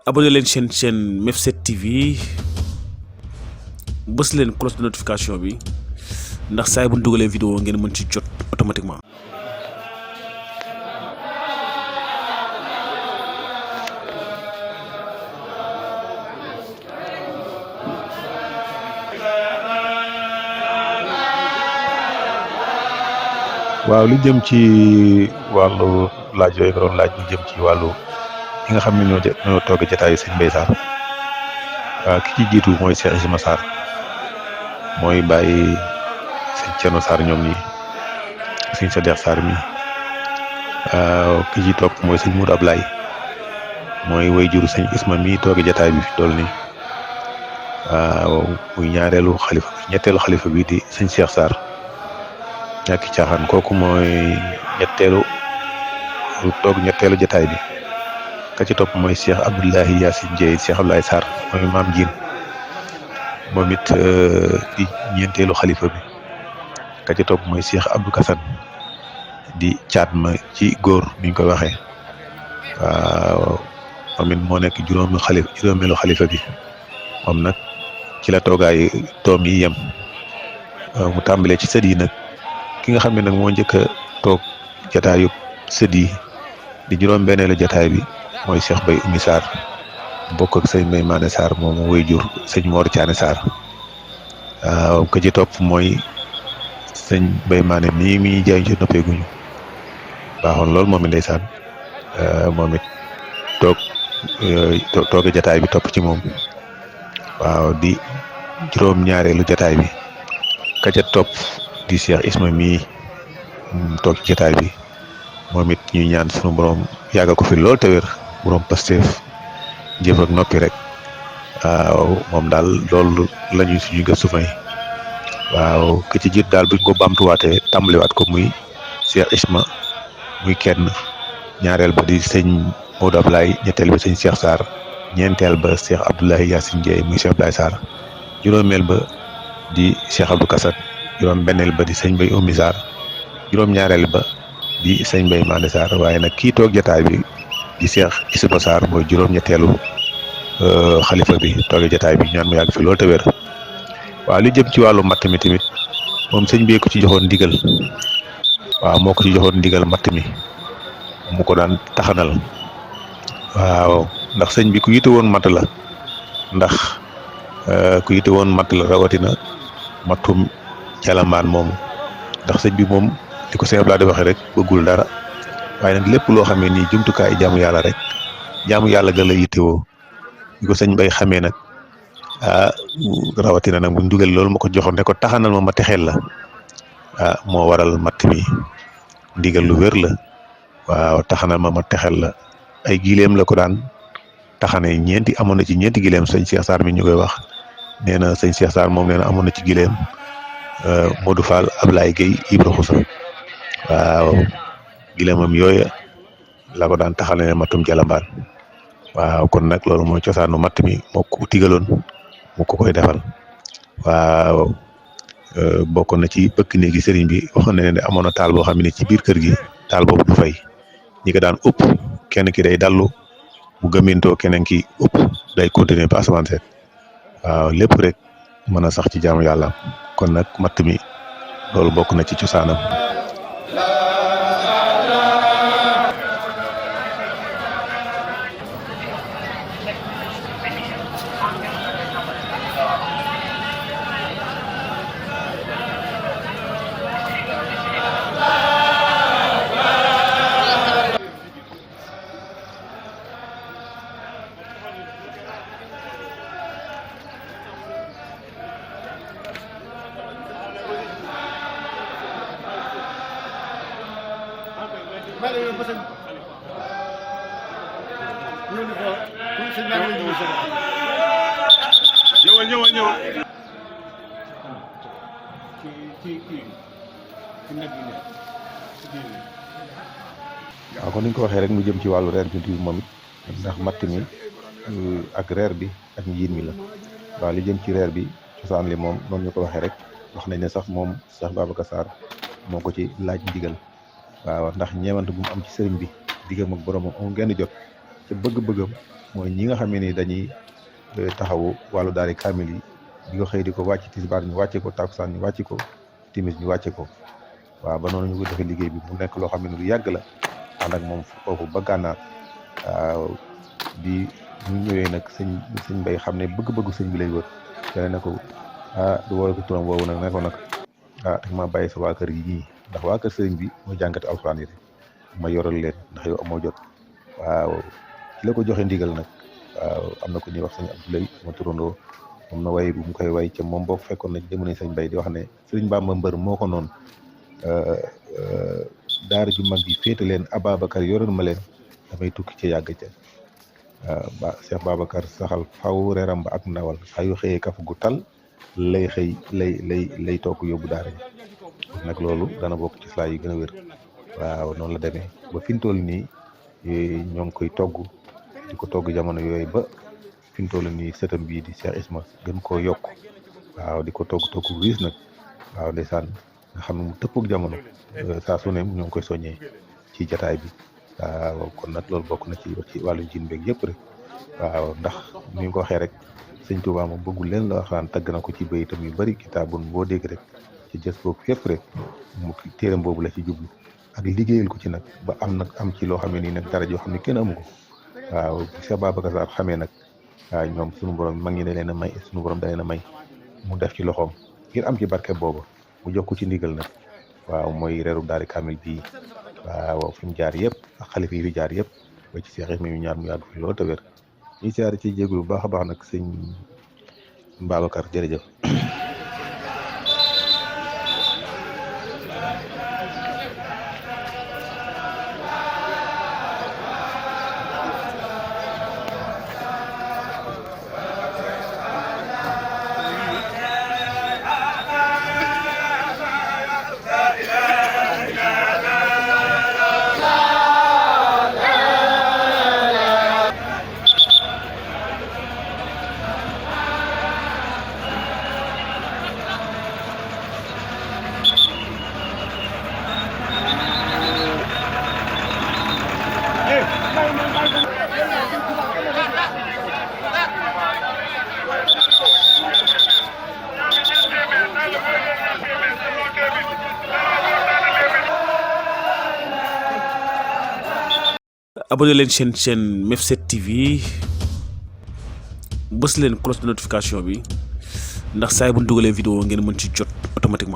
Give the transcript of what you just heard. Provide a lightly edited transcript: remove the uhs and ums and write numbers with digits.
abonné leen chaîne Mef7 TV bës leen cloche de notification bi ndax saa bu ñu dugalee vidéo ngeen mën ci jot automatiquement. waaw li jëm ci wàllu laaj yooyu nga doon laaj lu jëm ci wàllu ñi nga xam ne ñoo toog jataayu sëñ Mbaye Sarr ki ci jiitu mooy Cheikh Isma Sarr mooy bàyyi sëñ Thierno Sarr ñoom ñi sëñ Sadex Sarr mi ki ci topp mooy sëñ Moudou Ablaye mooy way juru sëñ Isma mi toog jataay bi fi dool ni muy ñetteelu xalifa bi di sëñ Cheikh Sarr ñàkki caaxaan kooku mooy ñetteelu jataay bi ka ci topp mooy Cheikh Abdoulahi Yacine Ndiaye Cheikh Abdoulaye Sarr mooy maam Diin moom it di ñeenteelu xalifa bi ka ci topp mooy Cheikh Abdou Kassane di caat ma ci góor niñ koy waxee waaw moom it moo nekk juróomeelu xalifa bi moom nag ci la toogaay doom yi yem mu tàmbalee ci sët yi nag ki nga xam ne nag moo njëkk a toog jataayu sët yi di juróom-benneelu jataay bi mooy Cheikh Baye Oumy Sarr bokk ak sëñ Mbaye Mané Sarr moom way jur sëñ Mor Thiané Sarr waaw ka ci topp mooy sëñ Mbaye Mané nii mi jaay ci noppeeguñu baaxoon loolu moom it ndeysaan moom it toog jataay bi topp ci moom waaw di juróom-ñaareelu jataay bi ka ca topp di Cheikh Isma mii toog ci jataay bi moom it ñuy ñaan sunu borom yàgga ko fi lool te wér borom Pastef jëf ak noppi rek waaw moom daal loolu lañu suñu gëstu may waaw ki ci jiit daal buñ ko bamtuwaatee tàmbaliwaat ko muy Cheikh Isma muy kenn ñaareel ba di sëñ Modou Ablaye ñetteel ba sëñ Cheikh Sarr ñeenteel ba Cheikh Abdoulaye Yacine Ndiaye muy Cheikh Abdoulaye Sarr juróomeel ba di Cheikh Abdou Kassane juróom-benneel ba di sëñ Baye Oumy Sarr juróom-ñaareel ba di sëñ Mbaye Mané Sarr waaye nag kii toog jataay bi di Cheikh Isma Sarr mooy juróom-ñetteelu xalifa bi toogee jataay bi ñaan mu yàgg fi loolu te wér waaw li jëm ci wàllu matt mi tamit moom sëñ bi ko ci joxoon ndigal waaw moo ko ci joxoon ndigal matt mi mu ko daan taxanal waaw ndax sëñ bi ku yite woon matt la rawatina mattum jalambaan moomu ndax sëñ bi moom di ko sëñ Abdoulaye di waxee rek bëggul dara waaye nag lépp loo xamee ni jumtukaay jaamu yàlla rek jaamu yàlla ga la yittewoo di ko sëñ bay xamee nag rawatina nag buñ dugal loolu ma ko joxoon ne ko taxanal ma texeel la moo waral matt mi ndigal lu wér la waaw taxanal ma texeel la ay gileem la ko daan taxane amoon na ci ñeenti gileem sëñ Cheikh Sarr mi ñu koy wax nee na sëñ Cheikh Sarr moom nee na amoon na ci gileem Modou Fall Ablaye Gueye Ibra Xusa waaw gileemam yooya la ko daan taxane matum jalambaan waaw kon nag loolu mooy cosaanu matt mi moo ko tigaloon mu ko koy defal waaw bokkoon na ci bëkk néegi sëriñ bi waxoon na ne amoon na taal boo xam ne ci biir kër gi taal boobu du fay ñi ko daan upp kenn ki day dallu bu gëmintoo keneen ki upp day continuer ba asamaan seet waaw lépp rek mën a sax ci jaamu yàlla kon nag matt mi loolu bokk na ci cosaanam. waaw kon ni ñu ko waxee rek mu jëm ci wàllu reer bi moom it ndax matt mi ak reer bi ak njiit mi la waaw li jëm ci reer bi cosaan li moom noonu ñu ko waxee rek wax nañ ne sax moom Cheikh Babacar Sarr moo ko ci laaj ndigal waaw ndax ñeewante bu mu am ci sëriñ bi diggam ak boromam amul genn jot ca bëgg-bëggam mooy ñi nga xam ne ni dañuy taxawu wàllu daari kaamil yi di ko xëy di ko wàcc tisbaar ñu wàcce ko takusaan ñu wàcce ko timis ñu wàcce ko waaw ba noonu ñu ko defee liggéey bi mu nekk loo xam ne lu yàgg la ànd ak moom foofu ba gànnaar waaw bi ñu ñëwee nag sëñ Mbay xam ne bëgg-bëggu sëñ bi lay wër dane na ko du woowe ko turam woowu nag ne ko nag dag ma bàyyi sa waa kër yi ñii ndax waa kër sëriñ bi mooy jàngati alxuraan yi ma yoral leen ndax yow amoo jot waaw ci la ko joxe ndigal nag waaw am na ko ñuy wax sëñ Abdoulaye ma turandoo moom na way bu mu koy way ca moom boo fekkoon na jamono sëñ Mbay di wax ne sëriñ Bamba mbër moo ko noonu daara ju mag yi féete leen Ababacar yoroon ma leen damay tukki ca yàgg ca ba Cheikh Babacar saxal faw reeram ba ak ndawal saa yu xëyee kaf gu tal lay xëy lay toog yóbbu daara ji nag loolu dana bokk ci slaa yi gën a wér waaw noonu la demee ba fi mu toll nii ñoo ngi koy togg di ko togg jamono yooyu ba fi mu toll nii sëtam bii di Cheikh Isma gën koo yokk waaw di ko togg riis nag waaw ndeysaan nga xam ne mu tëppook jamono saa su ne ñoo ngi koy soññee ci jataay bi waaw kon nag loolu bokk na ci wàllu jiin beeg yëpp rek waaw ndax ni nga ko waxee rek sëñ Tuubaa moom bëggul leen la waxaan tagg na ko ci bayitam yu bari kitaabun boo dégg rek ci jës boobu fépp rek mu téeram boobu la ci jublu ak liggéeyal ko ci nag ba am ci loo xam ne nii nag dara joo xam ne kenn amu ko waaw Cheikh Babacar Sarr xamee nag waaw ñoom suñu borom mag ñi da leen a may suñu borom da leen a may mu def ci loxoom ngir am ci barke booba mu jox ko ci ndigal nag waaw mooy reeru daari kaamil bii waaw fi mu jaar yëpp ak xalifa yi fi jaar yëpp ba ci Cheikh mi ñaar mu yàgg fi loolu te wér ñi siyaare ci jéegul bu baax a baax nag sëñ Babacar jërëjëf. abonné leen chaîne Mef7 TV bës leen cloche de notification bi ndax saa bu ñu dugalee vidéo ngeen mën ci jot automatiquement.